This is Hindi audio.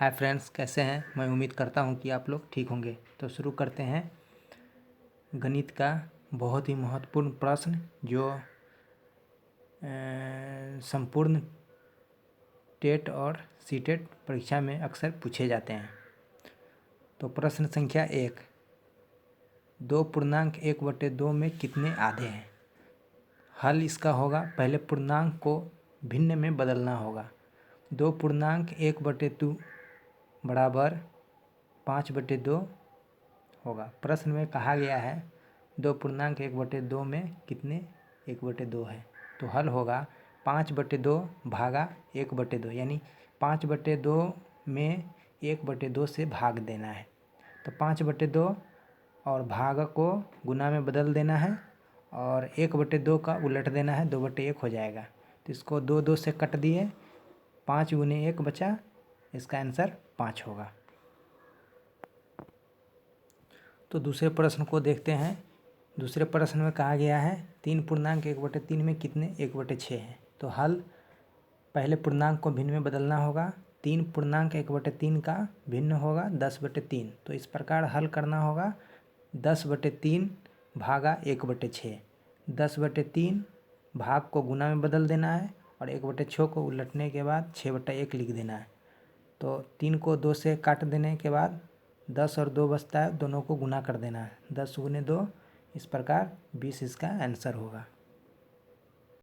हाय फ्रेंड्स, कैसे हैं। मैं उम्मीद करता हूं कि आप लोग ठीक होंगे। तो शुरू करते हैं गणित का बहुत ही महत्वपूर्ण प्रश्न जो संपूर्ण टेट और सीटेट परीक्षा में अक्सर पूछे जाते हैं। तो प्रश्न संख्या 1, 2.1/2 में कितने आधे हैं। हल इसका होगा, पहले पूर्णांक को भिन्न में बदलना होगा। 2.1/2 बराबर 5/2 होगा। प्रश्न में कहा गया है 2.1/2 में कितने 1/2 है। तो हल होगा 5/2 भागा 1/2, यानी 5/2 में 1/2 से भाग देना है। तो 5/2 और भाग को गुना में बदल देना है और 1/2 का उलट देना है, 2/1 हो जाएगा। तो इसको 2 से कट दिए, 5 गुने 1 बचा, इसका आंसर 5 होगा। तो दूसरे प्रश्न को देखते हैं। दूसरे प्रश्न में कहा गया है 3.1/3 में कितने 1/6 हैं। तो हल, पहले पूर्णांक को भिन्न में बदलना होगा। 3.1/3 का भिन्न होगा 10/3। तो इस प्रकार हल करना होगा 10/3 भागा 1/6। 10/3 भाग को गुना में बदल देना है और 1/6 को उलटने के बाद 6/1 लिख देना है। तो 3 को 2 से काट देने के बाद 10 और 2 बचता है, दोनों को गुना कर देना है। 10 गुने 2, इस प्रकार 20 इसका आंसर होगा।